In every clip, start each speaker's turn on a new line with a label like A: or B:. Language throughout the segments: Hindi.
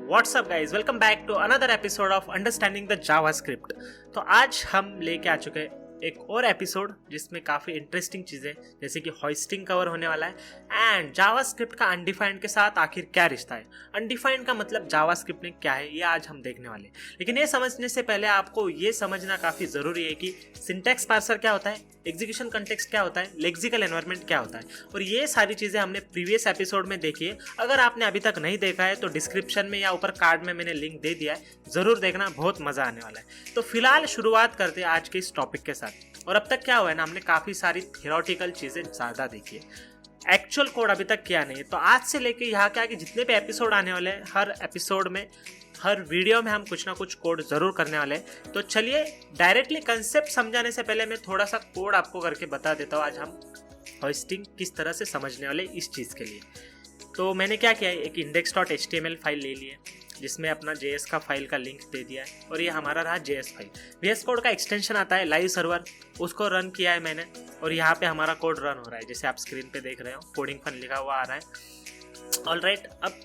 A: WhatsApp guys, welcome back to another episode of understanding the JavaScript. तो आज हम लेके आ चुके हैं एक और एपिसोड जिसमें काफ़ी इंटरेस्टिंग चीज़ें जैसे कि होस्टिंग कवर होने वाला है एंड जावास्क्रिप्ट का अनडिफाइंड के साथ आखिर क्या रिश्ता है। अनडिफाइंड का मतलब जावास्क्रिप्ट में क्या है, ये आज हम देखने वाले हैं। लेकिन ये समझने से पहले आपको ये समझना काफ़ी ज़रूरी है कि सिंटैक्स पार्सर क्या होता है, एग्जीक्यूशन कंटेक्स्ट क्या होता है, लेक्सिकल एनवायरनमेंट क्या होता है, और ये सारी चीज़ें हमने प्रीवियस एपिसोड में देखी है। अगर आपने अभी तक नहीं देखा है तो डिस्क्रिप्शन में या ऊपर कार्ड में मैंने लिंक दे दिया है, ज़रूर देखना, बहुत मज़ा आने वाला है। तो फिलहाल शुरुआत करते हैं आज के इस टॉपिक के साथ। और अब तक क्या हुआ है ना, हमने काफ़ी सारी थियोरेटिकल चीज़ें ज़्यादा देखी है, एक्चुअल कोड अभी तक किया नहीं है। तो आज से लेके यहाँ के आगे जितने भी एपिसोड आने वाले हैं, हर एपिसोड में, हर वीडियो में हम कुछ ना कुछ कोड ज़रूर करने वाले हैं। तो चलिए डायरेक्टली कंसेप्ट समझाने से पहले मैं थोड़ा सा कोड आपको करके बता देता हूँ। आज हम होस्टिंग किस तरह से समझने वाले इस चीज़ के लिए। तो मैंने क्या किया है, एक index.html फाइल ले ली है जिसमें अपना JS का फाइल का लिंक दे दिया है, और ये हमारा रहा JS फाइल। VS कोड का एक्सटेंशन आता है लाइव सर्वर, उसको रन किया है मैंने, और यहाँ पे हमारा कोड रन हो रहा है जैसे आप स्क्रीन पे देख रहे हो, कोडिंग फन लिखा हुआ आ रहा है। ऑलराइट, अब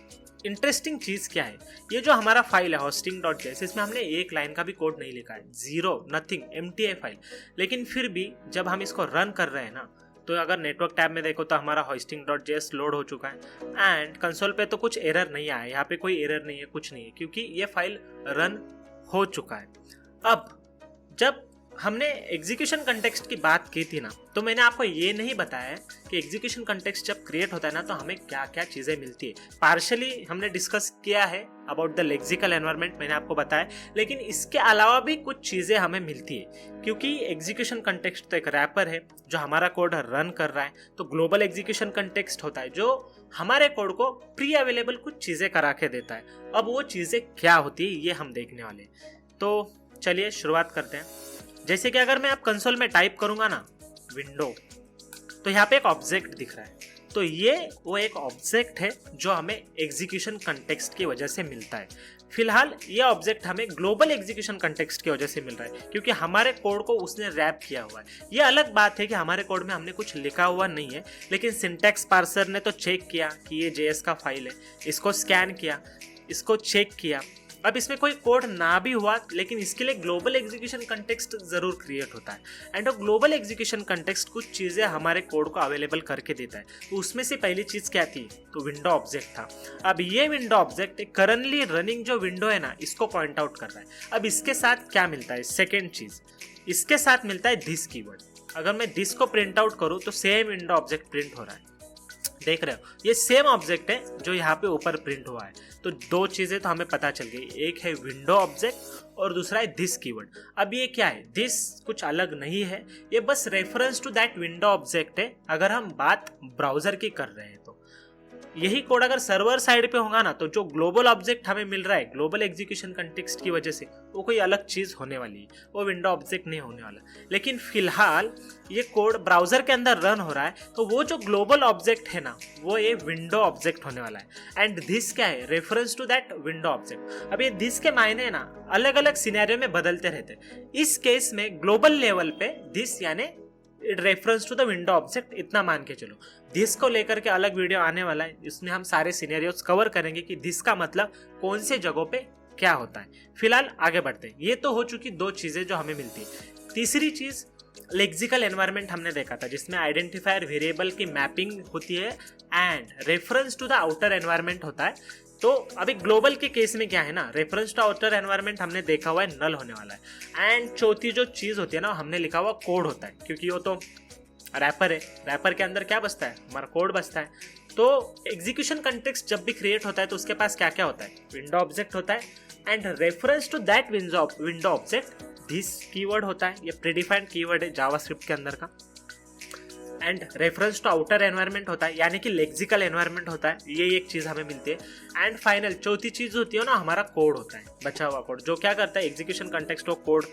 A: इंटरेस्टिंग चीज़ क्या है, ये जो हमारा फाइल है hosting.js, इसमें हमने एक लाइन का भी कोड नहीं लिखा है, जीरो, नथिंग, एम्प्टी है फाइल। लेकिन फिर भी जब हम इसको रन कर रहे हैं ना, तो अगर नेटवर्क टैब में देखो तो हमारा hosting.js लोड हो चुका है एंड कंसोल पे तो कुछ एरर नहीं आया, यहाँ पे कोई एरर नहीं है, कुछ नहीं है, क्योंकि ये फाइल रन हो चुका है। अब जब हमने एग्जीक्यूशन कंटेक्स्ट की बात की थी ना, तो मैंने आपको ये नहीं बताया कि एग्जीक्यूशन कंटेक्स्ट जब क्रिएट होता है ना, तो हमें क्या क्या चीज़ें मिलती है। पार्शली हमने डिस्कस किया है अबाउट द लेक्सिकल एनवायरनमेंट, मैंने आपको बताया, लेकिन इसके अलावा भी कुछ चीज़ें हमें मिलती है, क्योंकि एग्जीक्यूशन कंटेक्स्ट तो एक रैपर है जो हमारा कोड रन कर रहा है। तो ग्लोबल एग्जीक्यूशन कंटेक्स्ट होता है जो हमारे कोड को प्री अवेलेबल कुछ चीज़ें करा के देता है। अब वो चीज़ें क्या होती है ये हम देखने वाले। तो चलिए शुरुआत करते हैं। जैसे कि अगर मैं आप कंसोल में टाइप करूंगा ना विंडो, तो यहाँ पे एक ऑब्जेक्ट दिख रहा है। तो ये वो एक ऑब्जेक्ट है जो हमें एग्जीक्यूशन कंटेक्स्ट की वजह से मिलता है। फिलहाल ये ऑब्जेक्ट हमें ग्लोबल एग्जीक्यूशन कंटेक्स्ट की वजह से मिल रहा है, क्योंकि हमारे कोड को उसने रैप किया हुआ है। ये अलग बात है कि हमारे कोड में हमने कुछ लिखा हुआ नहीं है, लेकिन सिंटैक्स पार्सर ने तो चेक किया कि ये JS का फाइल है, इसको स्कैन किया, इसको चेक किया। अब इसमें कोई कोड ना भी हुआ, लेकिन इसके लिए ग्लोबल एग्जीक्यूशन कंटेक्स्ट जरूर क्रिएट होता है एंड वो ग्लोबल एग्जीक्यूशन कंटेक्स्ट कुछ चीज़ें हमारे कोड को अवेलेबल करके देता है। तो उसमें से पहली चीज़ क्या थी, तो विंडो ऑब्जेक्ट था। अब ये विंडो ऑब्जेक्ट करंटली रनिंग जो विंडो है ना, इसको पॉइंट आउट कर रहा है। अब इसके साथ क्या मिलता है, सेकेंड चीज़, इसके साथ मिलता है दिस कीवर्ड। अगर मैं दिस को प्रिंट आउट करूँ तो सेम विंडो ऑब्जेक्ट प्रिंट हो रहा है, देख रहे हो, ये सेम ऑब्जेक्ट है जो यहाँ पे ऊपर प्रिंट हुआ है। तो दो चीजें तो हमें पता चल गई, एक है विंडो ऑब्जेक्ट और दूसरा है दिस कीवर्ड। अब ये क्या है, दिस कुछ अलग नहीं है, ये बस reference to that window object है। अगर हम बात ब्राउजर की कर रहे हैं तो यही कोड अगर सर्वर साइड पे होगा ना, तो जो ग्लोबल ऑब्जेक्ट हमें मिल रहा है ग्लोबल एग्जीक्यूशन कंटेक्स्ट की वजह से, वो कोई अलग चीज होने वाली है, वो विंडो ऑब्जेक्ट नहीं होने वाला। लेकिन फिलहाल ये कोड ब्राउजर के अंदर रन हो रहा है, तो वो जो ग्लोबल ऑब्जेक्ट है ना, वो ये विंडो ऑब्जेक्ट होने वाला है। एंड दिस क्या है, reference to that window object. अब ये दिस के मायने ना अलग अलग सिनेरियो में बदलते रहते हैं। इस केस में ग्लोबल लेवल पे दिस यानी reference to the window object, इतना मान के चलो। दिस को लेकर के अलग वीडियो आने वाला है, इसमें हम सारे सिनेरियोस कवर करेंगे कि दिस का मतलब कौन से जगहों पे क्या होता है। फिलहाल आगे बढ़ते हैं। ये तो हो चुकी दो चीजें जो हमें मिलती है। तीसरी चीज लेक्सिकल एनवायरनमेंट हमने देखा था, जिसमें आइडेंटिफायर वेरिएबल की मैपिंग होती है and reference to the outer environment होता है। तो अभी ग्लोबल के केस में क्या है ना, रेफरेंस टू आउटर एनवायरनमेंट हमने देखा हुआ है नल होने वाला है। एंड चौथी जो चीज होती है ना, हमने लिखा हुआ कोड होता है, क्योंकि वो तो रैपर है, रैपर के अंदर क्या बसता है, हमारा कोड बसता है। तो एग्जीक्यूशन कंटेक्स्ट जब भी क्रिएट होता है तो उसके पास क्या क्या होता है, विंडो ऑब्जेक्ट होता है and reference to that window object this keyword होता है। ये प्रीडिफाइंड कीवर्ड है जावास्क्रिप्ट के अंदर का। And reference to outer environment होता है, यानी कि लेक्सिकल एनवायरनमेंट होता है। ये एक चीज हमें मिलती है। एंड फाइनल चौथी चीज होती है ना, हमारा कोड होता है, बचा हुआ कोड, जो क्या करता है एग्जीक्यूशन कंटेक्स्ट को कोड,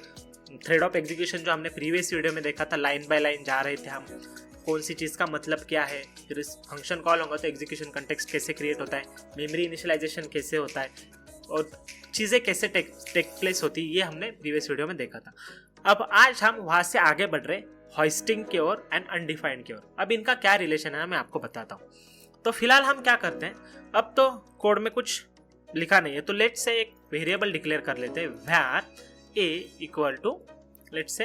A: थ्रेड ऑफ एग्जीक्यूशन जो हमने प्रीवियस वीडियो में देखा था, लाइन बाय लाइन जा रहे थे हम, कौन सी चीज़ का मतलब क्या है, फिर इस फंक्शन कॉल होगा तो एग्जीक्यूशन कंटेक्स्ट कैसे क्रिएट होता है, मेमोरी इनिशियलाइजेशन कैसे होता है, और चीज़ें कैसे टेक प्लेस होती है, ये हमने प्रीवियस वीडियो में देखा था। अब आज हम वहाँ से आगे बढ़ रहे होस्टिंग की ओर एंड अनडिफाइंड की ओर। अब इनका क्या रिलेशन है मैं आपको बताता हूँ। तो फिलहाल हम क्या करते हैं, अब तो कोड में कुछ लिखा नहीं है, तो लेट्स से एक वेरिएबल डिक्लेयर कर लेते हैं var a equal to let's say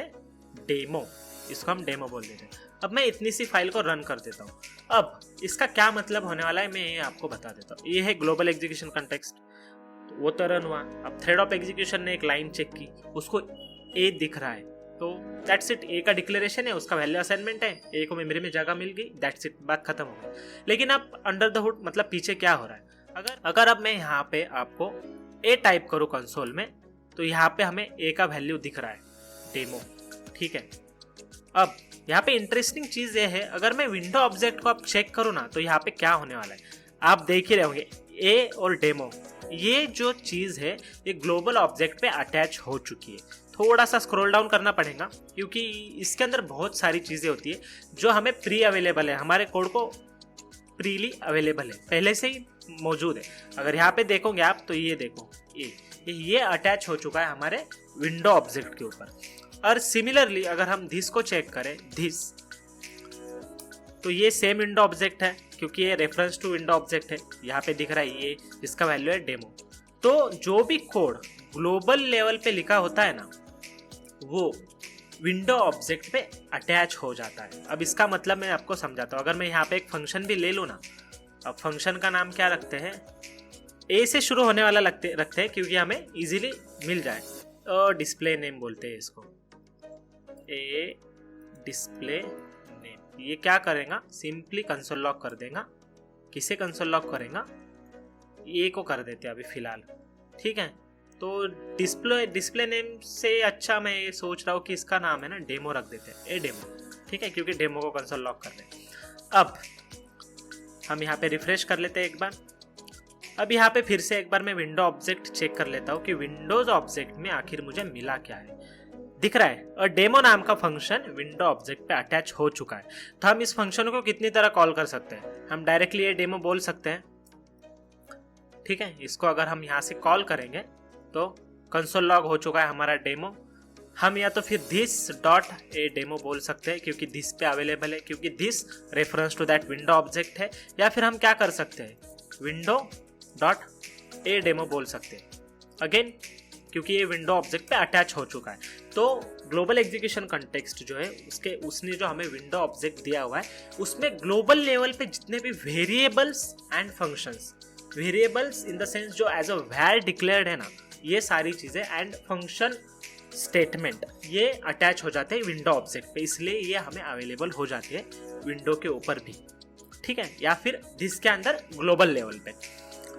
A: demo, इसको हम डेमो बोल देते हैं। अब मैं इतनी सी फाइल को रन कर देता हूँ। अब इसका क्या मतलब होने वाला है मैं ये आपको बता देता हूँ। ये है ग्लोबल एग्जीक्यूशन कंटेक्स्ट, तो वो तो रन हुआ। अब थ्रेड ऑफ एग्जीक्यूशन ने एक लाइन चेक की, उसको ए दिख रहा है, तो दैट्स इट, ए का डिक्लेरेशन है, उसका वैल्यू असाइनमेंट है, ए को मेमोरी में जगह मिल गई, दैट्स इट, बात खत्म हो गई। लेकिन अब अंडर द हुड मतलब पीछे क्या हो रहा है, अगर अब मैं यहाँ पे आपको ए टाइप करूँ कंसोल में, तो यहाँ पे हमें ए का वैल्यू दिख रहा है डेमो, ठीक है। अब यहाँ पे इंटरेस्टिंग चीज ये है, अगर मैं विंडो ऑब्जेक्ट को आप चेक करूँ ना, तो यहाँ पे क्या होने वाला है आप देख ही रहे होंगे, ए और डेमो ये जो चीज है ये ग्लोबल ऑब्जेक्ट पे अटैच हो चुकी है। थोड़ा सा स्क्रॉल डाउन करना पड़ेगा क्योंकि इसके अंदर बहुत सारी चीजें होती है जो हमें प्री अवेलेबल है, हमारे कोड को प्रीली अवेलेबल है, पहले से ही मौजूद है। अगर यहाँ पे देखोगे आप तो ये देखो ये अटैच हो चुका है हमारे विंडो ऑब्जेक्ट के ऊपर। और सिमिलरली अगर हम दिस को चेक करें, दिस, तो ये सेम विंडो ऑब्जेक्ट है क्योंकि ये रेफरेंस टू विंडो ऑब्जेक्ट है, यहाँ पे दिख रहा है ये, इसका वैल्यू है डेमो। तो जो भी कोड ग्लोबल लेवल पे लिखा होता है ना, वो विंडो ऑब्जेक्ट पे अटैच हो जाता है। अब इसका मतलब मैं आपको समझाता हूँ। अगर मैं यहाँ पे एक फंक्शन भी ले लूँ ना, अब फंक्शन का नाम क्या रखते हैं, ए से शुरू होने वाला रखते हैं क्योंकि हमें इजीली मिल जाए, और डिस्प्ले नेम बोलते हैं इसको, ए डिस्प्ले नेम। ये क्या करेगा, सिंपली कंसोल लॉग कर देगा। किसे कंसोल लॉग करेगा, ए को कर देते हैं अभी फिलहाल, ठीक है। तो डिस्प्ले नेम से अच्छा मैं ये सोच रहा हूँ कि इसका नाम है ना डेमो रख देते हैं, ए डेमो, ठीक है, क्योंकि डेमो को कंसोल लॉग कर दें। अब हम यहाँ पे रिफ्रेश कर लेते हैं एक बार। अब यहाँ पे फिर से एक बार मैं विंडो ऑब्जेक्ट चेक कर लेता हूँ कि विंडोज ऑब्जेक्ट में आखिर मुझे मिला क्या है। दिख रहा है, और डेमो नाम का फंक्शन विंडो ऑब्जेक्ट पे अटैच हो चुका है। तो हम इस फंक्शन को कितनी तरह कॉल कर सकते हैं, हम डायरेक्टली ये डेमो बोल सकते हैं, ठीक है। इसको अगर हम यहाँ से कॉल करेंगे तो कंसोल लॉग हो चुका है हमारा डेमो। हम या तो फिर दिस डॉट ए डेमो बोल सकते हैं क्योंकि दिस पे अवेलेबल है, क्योंकि this reference to that window object है। या फिर हम क्या कर सकते हैं, विंडो डॉट ए डेमो बोल सकते हैं, अगेन क्योंकि ये विंडो ऑब्जेक्ट पे अटैच हो चुका है। तो ग्लोबल एग्जीक्यूशन कंटेक्स्ट जो है उसने जो हमें विंडो ऑब्जेक्ट दिया हुआ है, उसमें ग्लोबल लेवल पे जितने भी variables and functions, variables in the sense जो एज अ वैर डिक्लेयर्ड है ना, ये सारी चीजें एंड फंक्शन स्टेटमेंट ये अटैच हो जाते हैं विंडो ऑब्जेक्ट पे, इसलिए ये हमें अवेलेबल हो जाती है विंडो के ऊपर भी, ठीक है, या फिर जिसके अंदर ग्लोबल लेवल पे।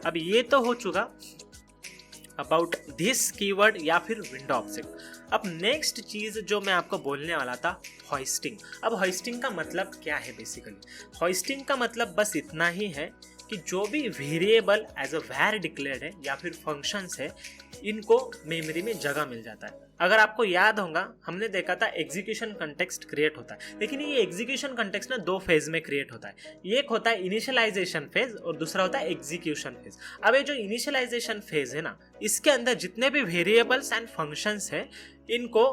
A: अब ये तो हो चुका अबाउट दिस कीवर्ड या फिर विंडो ऑब्जेक्ट। अब नेक्स्ट चीज जो मैं आपको बोलने वाला था, होइस्टिंग। अब होइस्टिंग का मतलब क्या है, बेसिकली होइस्टिंग का मतलब बस इतना ही है कि जो भी वेरिएबल एज अ वैर डिक्लेयर्ड है या फिर फंक्शंस है, इनको मेमोरी में जगह मिल जाता है। अगर आपको याद होगा, हमने देखा था एग्जीक्यूशन कंटेक्स्ट क्रिएट होता है, लेकिन ये एग्जीक्यूशन कंटेक्स्ट ना दो फेज में क्रिएट होता है। एक होता है इनिशियलाइजेशन फेज और दूसरा होता है एग्जीक्यूशन फेज। अब ये जो इनिशियलाइजेशन फेज है ना, इसके अंदर जितने भी वेरिएबल्स एंड फंक्शंस है, इनको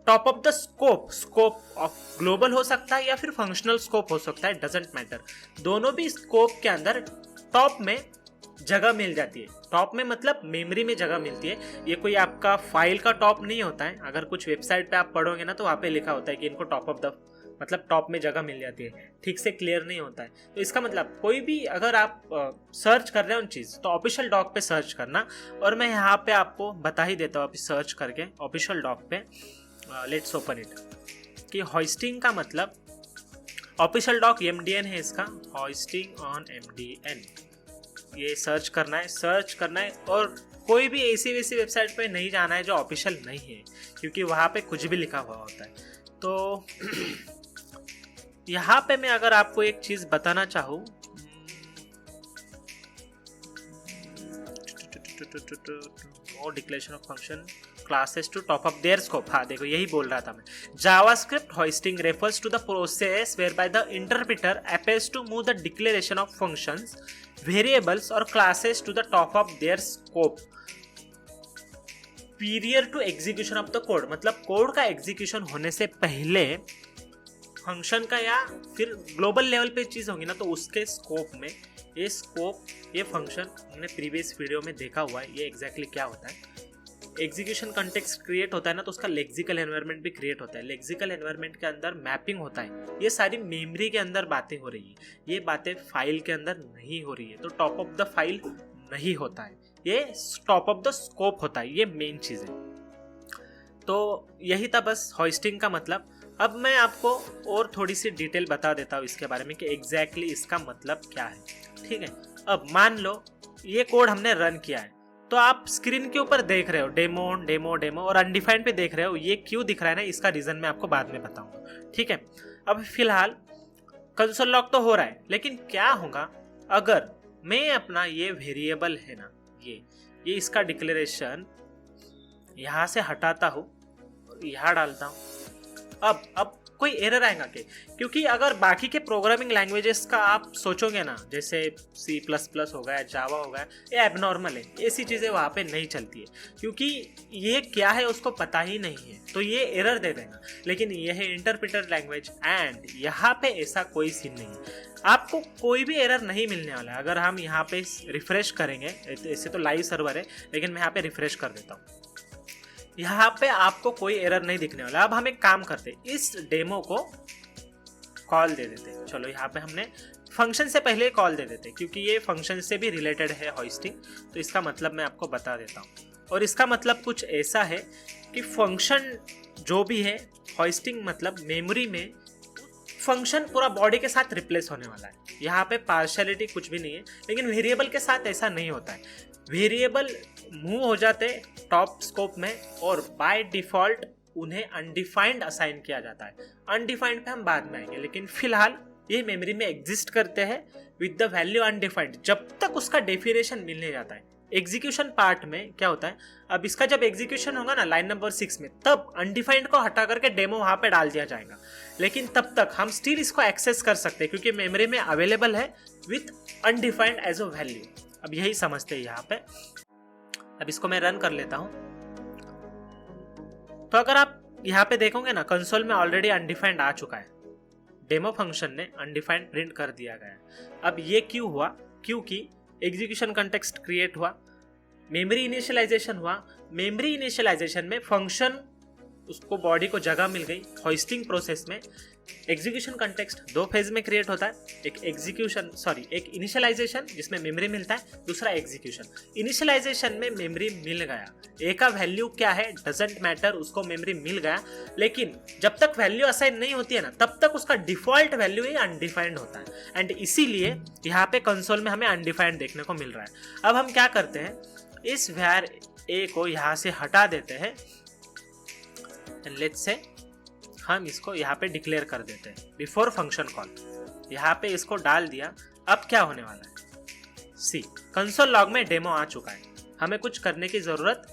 A: top of the scope of global हो सकता है या फिर फंक्शनल स्कोप हो सकता है, डजेंट मैटर। दोनों भी स्कोप के अंदर टॉप में जगह मिल जाती है। टॉप में मतलब मेमोरी में जगह मिलती है। ये कोई आपका फाइल का टॉप नहीं होता है। अगर कुछ वेबसाइट पे आप पढ़ोगे ना, तो वहाँ पे लिखा होता है कि इनको टॉप ऑफ द मतलब टॉप में जगह मिल जाती है, ठीक से क्लियर नहीं होता है। तो इसका मतलब कोई भी अगर आप सर्च कर रहे हो उन चीज़, तो ऑफिशियल डॉक पे सर्च करना। और मैं यहाँ पे आपको बता ही देता हूँ अभी सर्च करके ऑफिशियल डॉक पे, लेट्स ओपन इट, कि होइस्टिंग का मतलब ऑफिशियल डॉक MDN है इसका, होइस्टिंग ऑन MDN, ये सर्च करना है। और कोई भी ऐसी वैसी वेबसाइट पे नहीं जाना है जो ऑफिशियल नहीं है, क्योंकि वहाँ पे कुछ भी लिखा हुआ होता है। तो यहाँ पे मैं अगर आपको एक चीज़ बताना चाहूँ, declaration of function classes to top up their scope. हाँ देखो, यही बोल रहा था मैं। JavaScript hoisting refers to the process whereby the interpreter appears to move the declaration of functions, variables और classes to the top of their scope prior to execution of the code. मतलब कोड का एग्जीक्यूशन होने से पहले फंक्शन का या फिर ग्लोबल लेवल पे चीज़ होगी ना, तो उसके स्कोप में ये फंक्शन हमने प्रीवियस वीडियो में देखा हुआ है। ये एग्जैक्टली क्या होता है, एग्जीक्यूशन कंटेक्स्ट क्रिएट होता है ना, तो उसका लेक्सिकल एनवायरनमेंट भी क्रिएट होता है। लेक्सिकल एनवायरनमेंट के अंदर मैपिंग होता है। ये सारी मेमोरी के अंदर बातें हो रही है, ये बातें फाइल के अंदर नहीं हो रही है, तो टॉप ऑफ द फाइल नहीं होता है, ये टॉप ऑफ द स्कोप होता है। ये मेन चीज़ है। तो यही था बस होइस्टिंग का मतलब। अब मैं आपको और थोड़ी सी डिटेल बता देता हूँ इसके बारे में कि एग्जैक्टली इसका मतलब क्या है। ठीक है, अब मान लो ये कोड हमने रन किया है, तो आप स्क्रीन के ऊपर देख रहे हो डेमो डेमो डेमो और अनडिफाइंड पे देख रहे हो। ये क्यों दिख रहा है ना, इसका रीजन मैं आपको बाद में बताऊंगा। ठीक है, अब फिलहाल कंसोल लॉग तो हो रहा है, लेकिन क्या होगा अगर मैं अपना ये वेरिएबल है ना, ये इसका डिक्लेरेशन यहाँ से हटाता हूँ और यहाँ डालता हूँ। अब कोई एरर आएगा क्या? क्योंकि अगर बाकी के प्रोग्रामिंग लैंग्वेजेस का आप सोचोगे ना, जैसे C++ हो गया, जावा हो गया, ये एबनॉर्मल है, ऐसी चीज़ें वहाँ पे नहीं चलती है, क्योंकि ये क्या है उसको पता ही नहीं है, तो ये एरर दे देगा। लेकिन ये है इंटरप्रेटर लैंग्वेज एंड यहाँ पे ऐसा कोई सीन नहीं है, आपको कोई भी एरर नहीं मिलने वाला है। अगर हम यहाँ पे रिफ्रेश करेंगे, ऐसे तो लाइव सर्वर है, लेकिन मैं यहाँ पे रिफ्रेश कर देता हूँ, यहाँ पे आपको कोई एरर नहीं दिखने वाला। अब हम एक काम करते, इस डेमो को कॉल दे देते। चलो यहाँ पे हमने फंक्शन से पहले कॉल दे देते, क्योंकि ये फंक्शन से भी रिलेटेड है होइस्टिंग, तो इसका मतलब मैं आपको बता देता हूँ। और इसका मतलब कुछ ऐसा है कि फंक्शन जो भी है, होइस्टिंग मतलब मेमोरी में फंक्शन पूरा बॉडी के साथ रिप्लेस होने वाला है। यहाँ पे पार्शियलिटी कुछ भी नहीं है, लेकिन वेरिएबल के साथ ऐसा नहीं होता है। वेरिएबल मूव हो जाते टॉप स्कोप में और बाय डिफॉल्ट उन्हें अनडिफाइंड असाइन किया जाता है। अनडिफाइंड पे हम बाद में आएंगे, लेकिन फिलहाल ये मेमोरी में एग्जिस्ट करते हैं विद द वैल्यू अनडिफाइंड, जब तक उसका डेफिनेशन मिलने जाता है। एग्जीक्यूशन पार्ट में क्या होता है, अब इसका जब एग्जीक्यूशन होगा ना लाइन नंबर 6 में, तब अनडिफाइंड को हटा करके डेमो वहां पे डाल दिया जाएगा। लेकिन तब तक हम स्टिल इसको एक्सेस कर सकते हैं, क्योंकि मेमोरी में अवेलेबल है with undefined as a value. अब यही समझते हैं यहाँ पे। अब इसको मैं रन कर लेता हूं, तो अगर आप यहाँ पे देखोगे ना, कंसोल में ऑलरेडी अनडिफाइंड आ चुका है, डेमो फंक्शन ने अनडिफाइंड प्रिंट कर दिया गया। अब ये क्यों हुआ? क्योंकि एग्जीक्यूशन कंटेक्स्ट क्रिएट हुआ, मेमोरी इनिशियलाइजेशन हुआ। मेमोरी इनिशियलाइजेशन में फंक्शन उसको बॉडी को जगह मिल गई। होइस्टिंग प्रोसेस में एग्जीक्यूशन कंटेक्स्ट 2 फेज में क्रिएट होता है, एक इनिशियलाइजेशन जिसमें मेमोरी मिलता है, दूसरा एग्जीक्यूशन। इनिशियलाइजेशन में मेमोरी मिल गया, ए का वैल्यू क्या है डजंट मैटर, उसको मेमोरी मिल गया, लेकिन जब तक वैल्यू असाइन नहीं होती है ना, तब तक उसका डिफॉल्ट वैल्यू ही अनडिफाइंड होता है। एंड इसीलिए यहाँ पे कंसोल में हमें अनडिफाइंड देखने को मिल रहा है। अब हम क्या करते हैं, इस var a को यहाँ से हटा देते हैं, लेट्स से हम इसको यहाँ पे डिक्लेयर कर देते हैं बिफोर फंक्शन कॉल। यहाँ पे इसको डाल दिया। अब क्या होने वाला है, सी कंसोल लॉग में डेमो आ चुका है, हमें कुछ करने की जरूरत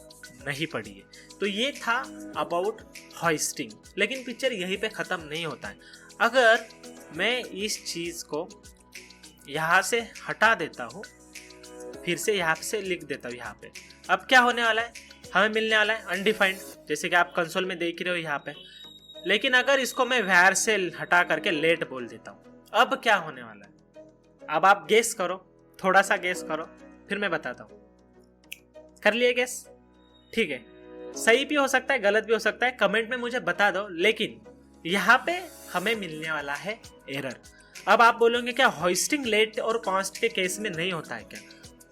A: नहीं पड़ी है। तो ये था अबाउट होइस्टिंग, लेकिन पिक्चर यहीं पे खत्म नहीं होता है। अगर मैं इस चीज को यहाँ से हटा देता हूँ, फिर से यहाँ से लिख देता हूँ यहाँ पे, अब क्या होने वाला है, हमें मिलने वाला है अनडिफाइंड, जैसे कि आप कंसोल में देख रहे हो यहाँ पे। लेकिन अगर इसको मैं var से हटा करके लेट बोल देता हूँ, अब क्या होने वाला है? अब आप गेस करो, थोड़ा सा गेस करो, फिर मैं बताता हूँ। कर लिए गेस? ठीक है, सही भी हो सकता है, गलत भी हो सकता है, कमेंट में मुझे बता दो। लेकिन यहाँ पे हमें मिलने वाला है एरर। अब आप बोलोगे क्या होइस्टिंग लेट और कॉन्स्ट के केस में नहीं होता है क्या?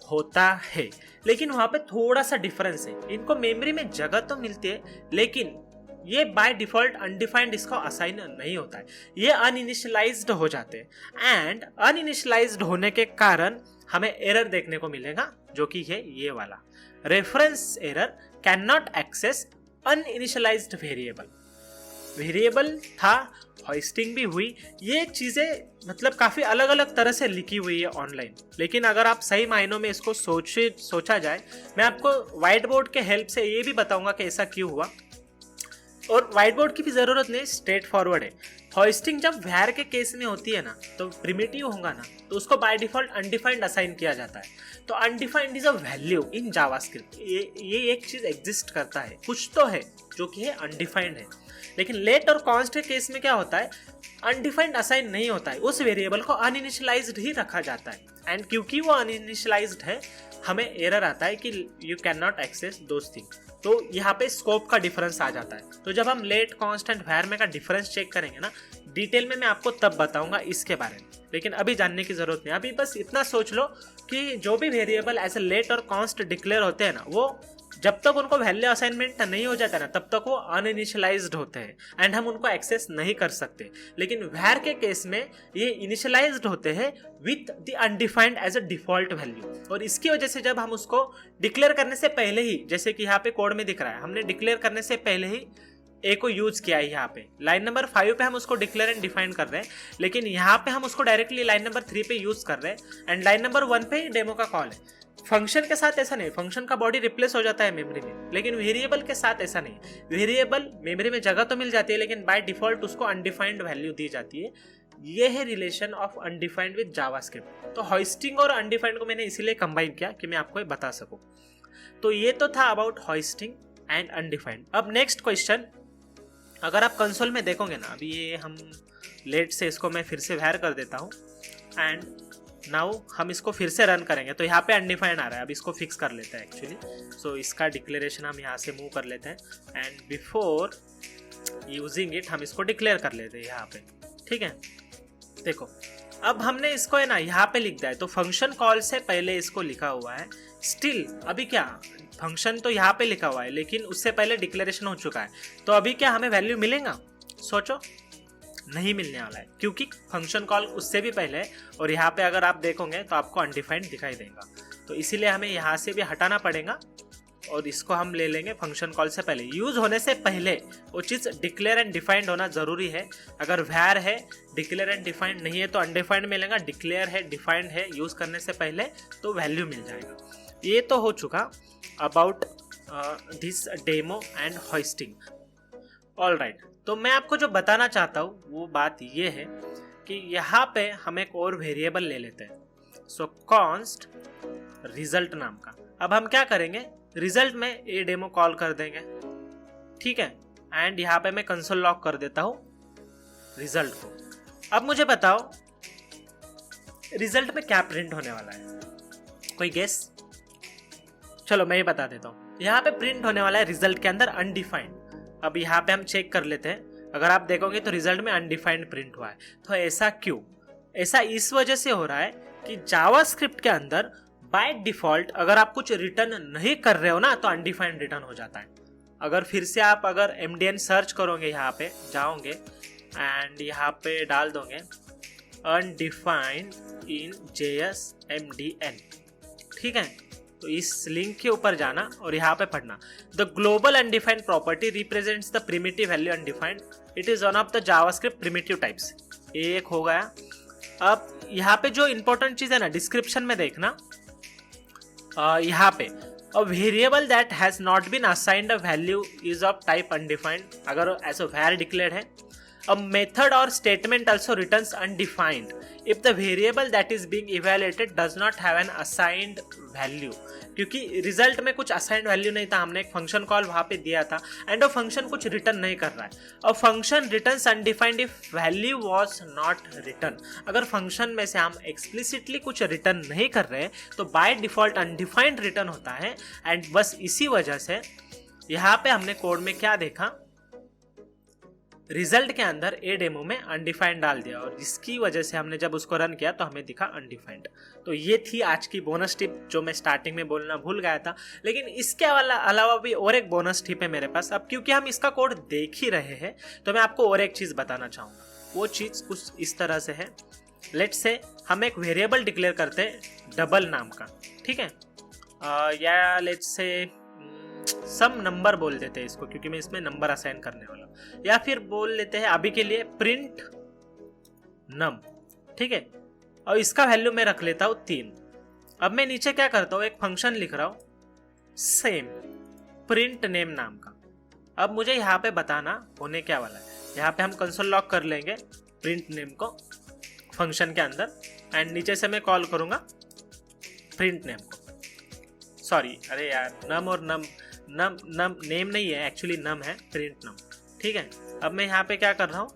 A: होता है, लेकिन वहां पे थोड़ा सा डिफरेंस है। इनको मेमोरी में जगह तो मिलती है, लेकिन ये बाय डिफॉल्ट अनडिफाइंड इसको असाइन नहीं होता है, ये अनइनिशियलाइज्ड हो जाते हैं। एंड अनइनिशियलाइज्ड होने के कारण हमें एरर देखने को मिलेगा, जो कि है ये वाला reference error, can not access uninitialized variable. Variable था, होइस्टिंग भी हुई, ये चीज़ें मतलब काफ़ी अलग अलग तरह से लिखी हुई है ऑनलाइन। लेकिन अगर आप सही मायनों में इसको सोचा जाए, मैं आपको व्हाइट बोर्ड के हेल्प से ये भी बताऊंगा कि ऐसा क्यों हुआ। और व्हाइट बोर्ड की भी ज़रूरत नहीं, स्ट्रेट फॉरवर्ड है। होस्टिंग जब var के केस में होती है ना, तो प्रिमिटिव होगा ना, तो उसको बाय डिफॉल्ट अनडिफाइंड असाइन किया जाता है। तो undefined is a value in JavaScript. ये एक चीज एग्जिस्ट करता है, कुछ तो है जो कि है अनडिफाइंड है। लेकिन लेट और कॉन्स्ट के केस में क्या होता है, अनडिफाइंड असाइन नहीं होता है, उस वेरिएबल को अनइनिशियलाइज्ड ही रखा जाता है। एंड क्योंकि वो अनइनिशियलाइज्ड है, हमें एरर आता है कि you can not access those thing. तो यहाँ पे स्कोप का डिफरेंस आ जाता है। तो जब हम लेट, कांस्टेंट, var में का डिफरेंस चेक करेंगे ना, डिटेल में मैं आपको तब बताऊंगा इसके बारे में, लेकिन अभी जानने की जरूरत नहीं। अभी बस इतना सोच लो कि जो भी वेरिएबल ऐसे लेट और कांस्ट डिक्लेयर होते हैं ना, वो जब तक उनको वैल्यू असाइनमेंट नहीं हो जाता ना, तब तक वो अनइनिशियलाइज्ड होते हैं एंड हम उनको एक्सेस नहीं कर सकते। लेकिन var के केस में ये इनिशियलाइज्ड होते हैं with the undefined as a default value. और इसकी वजह से जब हम उसको डिक्लेयर करने से पहले ही, जैसे कि यहाँ पे कोड में दिख रहा है, हमने डिक्लेयर करने से पहले ही ए को यूज किया है। यहाँ पे लाइन नंबर 5 पे हम उसको डिक्लेयर एंड डिफाइन कर रहे हैं, लेकिन यहाँ पे हम उसको डायरेक्टली लाइन नंबर 3 पे यूज कर रहे हैं एंड लाइन नंबर 1 पे डेमो का कॉल है। फंक्शन के साथ ऐसा नहीं, फंक्शन का बॉडी रिप्लेस हो जाता है मेमोरी में, लेकिन वेरिएबल के साथ ऐसा नहीं। वेरिएबल मेमोरी में जगह तो मिल जाती है, लेकिन बाय डिफॉल्ट उसको अनडिफाइंड वैल्यू दी जाती है। ये है relation of undefined with JavaScript. तो होस्टिंग और अनडिफाइंड को मैंने इसीलिए कंबाइन किया कि मैं आपको ये बता सकूं। तो ये तो था अबाउट होस्टिंग एंड अनडिफाइंड। अब नेक्स्ट क्वेश्चन, अगर आप कंसोल में देखोगे ना, अभी ये हम लेट से इसको मैं फिर से var कर देता हूँ एंड नाउ हम इसको फिर से रन करेंगे, तो यहाँ पे अनडिफाइंड आ रहा है। अब इसको फिक्स कर लेते हैं एक्चुअली। सो इसका डिक्लेरेशन हम यहाँ से मूव कर लेते हैं एंड बिफोर यूजिंग इट हम इसको डिक्लेयर कर लेते हैं यहाँ पे, ठीक है। देखो अब हमने इसको है ना यहाँ पे लिख दिया है, तो फंक्शन कॉल से पहले इसको लिखा हुआ है। स्टिल अभी क्या, फंक्शन तो यहाँ पे लिखा हुआ है, लेकिन उससे पहले डिक्लेरेशन हो चुका है। तो अभी क्या हमें वैल्यू मिलेगा? सोचो, नहीं मिलने वाला है, क्योंकि फंक्शन कॉल उससे भी पहले है। और यहाँ पे अगर आप देखोगे तो आपको अनडिफाइंड दिखाई देगा, तो इसीलिए हमें यहाँ से भी हटाना पड़ेगा और इसको हम ले लेंगे फंक्शन कॉल से पहले। यूज होने से पहले वो चीज़ डिक्लेयर एंड डिफाइंड होना जरूरी है। अगर var है, डिक्लेयर एंड डिफाइंड नहीं है तो अनडिफाइंड मिलेगा। डिक्लेयर है, डिफाइंड है, यूज करने से पहले तो वैल्यू मिल जाएगा। ये तो हो चुका about this demo and hosting. All right, तो मैं आपको जो बताना चाहता हूँ वो बात ये है कि यहाँ पे हम एक और वेरिएबल ले लेते हैं। सो कॉन्स्ट रिजल्ट नाम का। अब हम क्या करेंगे, रिजल्ट में ये डेमो कॉल कर देंगे, ठीक है। एंड यहाँ पे मैं कंसोल लॉग कर देता हूँ रिजल्ट को। अब मुझे बताओ रिजल्ट में क्या प्रिंट होने वाला है, कोई गेस? चलो मैं ही बता देता हूँ। यहाँ पे प्रिंट होने वाला है रिजल्ट के अंदर अनडिफाइंड। अब यहाँ पे हम चेक कर लेते हैं, अगर आप देखोगे तो रिजल्ट में अनडिफाइंड प्रिंट हुआ है। तो ऐसा क्यों? ऐसा इस वजह से हो रहा है कि जावास्क्रिप्ट के अंदर बाय डिफॉल्ट अगर आप कुछ रिटर्न नहीं कर रहे हो ना, तो अनडिफाइंड रिटर्न हो जाता है। अगर फिर से आप अगर mdn सर्च करोगे, यहाँ पे जाओगे एंड यहाँ पे डाल दोगे अनडिफाइंड इन JS MDN, ठीक है। तो इस लिंक के ऊपर जाना और यहाँ पे पढ़ना, the global undefined property represents the primitive value undefined, it is one of the JavaScript primitive types. ये एक हो गया। अब यहाँ पे जो इंपॉर्टेंट चीज है ना, डिस्क्रिप्शन में देखना, यहाँ पे a variable that has not been assigned a value is of type undefined, अगर ऐसा var declared है। A method or statement also returns undefined if the variable that is being evaluated does not have an assigned value, क्योंकि रिजल्ट में कुछ असाइंड वैल्यू नहीं था, हमने एक फंक्शन कॉल वहां पे दिया था एंड वो फंक्शन कुछ रिटर्न नहीं कर रहा है। और function returns undefined if value was not return. अगर फंक्शन में से हम एक्सप्लिसिटली कुछ रिटर्न नहीं कर रहे तो बाय डिफॉल्ट अनडिफाइंड रिटर्न होता है। एंड बस इसी वजह से यहाँ पे हमने कोड में क्या देखा, रिजल्ट के अंदर ए डेमो में अनडिफाइंड डाल दिया और जिसकी वजह से हमने जब उसको रन किया तो हमें दिखा अनडिफाइंड। तो ये थी आज की बोनस टिप जो मैं स्टार्टिंग में बोलना भूल गया था, लेकिन इसके अलावा भी और एक बोनस टिप है मेरे पास। अब क्योंकि हम इसका कोड देख ही रहे हैं तो मैं आपको और एक चीज़ बताना चाहूँगा। वो चीज़ कुछ इस तरह से है, लेट्स से हम एक वेरिएबल डिक्लेयर करते हैं डबल नाम का, ठीक है, या लेट्स से सम नंबर बोल देते हैं इसको, क्योंकि मैं इसमें नंबर असाइन करने वाला हूँ, या फिर बोल लेते हैं अभी के लिए प्रिंट नम, ठीक है। और इसका वैल्यू मैं रख लेता हूँ 3। अब मैं नीचे क्या करता हूँ, एक फंक्शन लिख रहा हूँ सेम प्रिंट नेम नाम का। अब मुझे यहाँ पे बताना होने क्या वाला है। यहाँ पे हम कंसोल लॉग कर लेंगे प्रिंट नेम को फंक्शन के अंदर, एंड नीचे से मैं कॉल करूँगा प्रिंट नेम को। सॉरी, अरे यार, नम और नम नेम नहीं है, एक्चुअली नम है, प्रिंट नम। ठीक है, अब मैं यहाँ पे क्या कर रहा हूँ,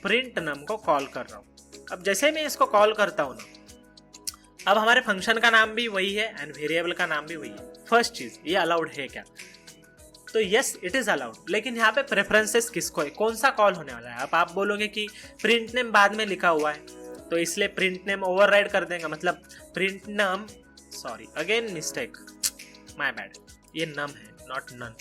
A: प्रिंट नम को कॉल कर रहा हूँ। अब जैसे मैं इसको कॉल करता हूँ ना, अब हमारे फंक्शन का नाम भी वही है एंड वेरिएबल का नाम भी वही है। फर्स्ट चीज, ये अलाउड है क्या? तो यस, इट इज अलाउड, लेकिन यहाँ पे प्रेफरेंसेस किसको है, कौन सा कॉल होने वाला है? अब आप बोलोगे कि प्रिंट नेम बाद में लिखा हुआ है, तो इसलिए प्रिंट नेम ओवरराइड कर देंगे, मतलब print num, sorry again mistake, my bad, ये नम है नॉट नन।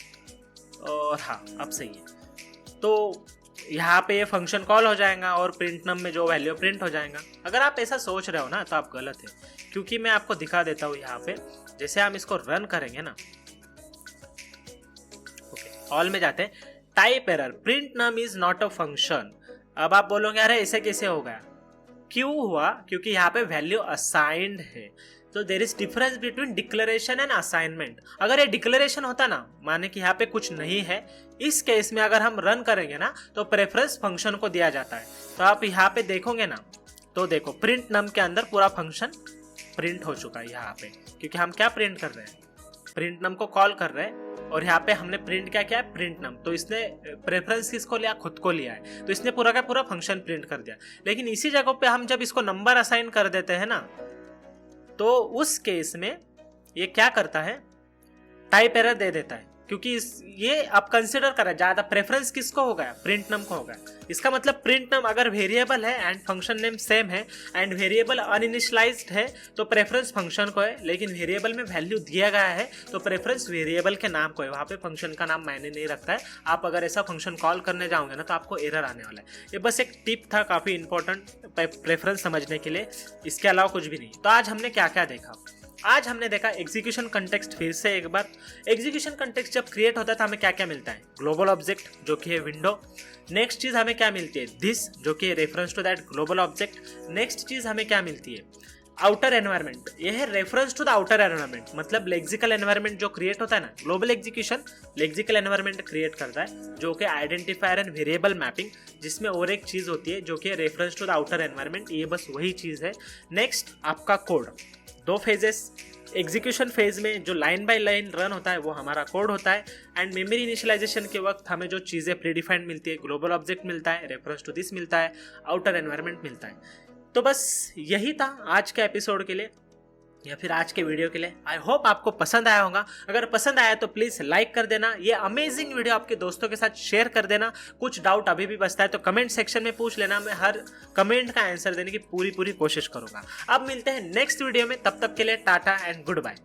A: और हाँ, अब सही है। तो यहाँ पे ये फंक्शन कॉल हो जाएगा और प्रिंट नम में जो वैल्यू प्रिंट हो जाएगा। अगर आप ऐसा सोच रहे हो ना तो आप गलत है, क्योंकि मैं आपको दिखा देता हूँ यहाँ पे। जैसे हम इसको रन करेंगे ना, ओके, ऑल में जाते हैं, type error, print num is not a function. अब आप बोलोगे अरे ऐसे कैसे हो गया? क्यों हुआ? क्योंकि यहाँ पे वैल्यू असाइंड है। तो there is difference between declaration and assignment. अगर ये डिक्लेरेशन होता ना, माने कि यहाँ पे कुछ नहीं है, इस केस में अगर हम रन करेंगे ना तो प्रेफरेंस फंक्शन को दिया जाता है। तो आप यहाँ पे देखोगे ना, तो देखो प्रिंट नम के अंदर पूरा फंक्शन प्रिंट हो चुका है यहाँ पे, क्योंकि हम क्या प्रिंट कर रहे हैं, प्रिंट नम को कॉल कर रहे हैं, और यहाँ पे हमने प्रिंट क्या किया है, प्रिंट नम। तो इसने प्रेफरेंस किसको लिया, खुद को लिया है, तो इसने पूरा का पूरा फंक्शन प्रिंट कर दिया। लेकिन इसी जगह पे हम जब इसको नंबर असाइन कर देते हैं ना, तो उस केस में ये क्या करता है, टाइप एरर दे देता है, क्योंकि ये आप कंसिडर करें ज्यादा प्रेफरेंस किसको हो गया, प्रिंट नम को हो गया। इसका मतलब प्रिंट नम अगर वेरिएबल है एंड फंक्शन नेम सेम है एंड वेरिएबल अनइनिशियलाइज्ड है तो प्रेफरेंस फंक्शन को है, लेकिन वेरिएबल में वैल्यू दिया गया है तो प्रेफरेंस वेरिएबल के नाम को है, वहाँ पे फंक्शन का नाम मायने नहीं रखता है। आप अगर ऐसा फंक्शन कॉल करने जाओगे ना तो आपको एरर आने वाला है। ये बस एक टिप था, काफ़ी इंपॉर्टेंट प्रेफरेंस समझने के लिए, इसके अलावा कुछ भी नहीं। तो आज हमने क्या क्या देखा? आज हमने देखा एग्जीक्यूशन कंटेक्स्ट। फिर से एक बार, एग्जीक्यूशन कंटेक्स्ट जब क्रिएट होता है तो हमें क्या क्या मिलता है, ग्लोबल ऑब्जेक्ट जो कि है विंडो। नेक्स्ट चीज हमें क्या मिलती है, दिस जो कि reference to that global object. Next चीज हमें क्या मिलती है, आउटर एनवायरनमेंट, ये है reference to the outer environment, मतलब लेक्सिकल एनवायरनमेंट जो क्रिएट होता है ना, global execution lexical environment create करता है, जो कि आइडेंटिफायर एंड वेरिएबल मैपिंग, जिसमें और एक चीज होती है जो कि reference to the outer environment, ये बस वही चीज है। नेक्स्ट आपका कोड, दो फेजेस, एग्जीक्यूशन फेज में जो लाइन बाय लाइन रन होता है वो हमारा कोड होता है, एंड मेमोरी इनिशियलाइजेशन के वक्त हमें जो चीज़ें प्रीडिफाइंड मिलती है, ग्लोबल ऑब्जेक्ट मिलता है, रेफरेंस टू दिस मिलता है, आउटर एनवायरनमेंट मिलता है। तो बस यही था आज के एपिसोड के लिए या फिर आज के वीडियो के लिए। आई होप आपको पसंद आया होगा। अगर पसंद आया तो प्लीज़ लाइक कर देना, ये अमेजिंग वीडियो आपके दोस्तों के साथ शेयर कर देना। कुछ डाउट अभी भी बचता है तो कमेंट सेक्शन में पूछ लेना, मैं हर कमेंट का आंसर देने की पूरी कोशिश करूंगा। अब मिलते हैं नेक्स्ट वीडियो में, तब तक के लिए टाटा एंड गुड बाय।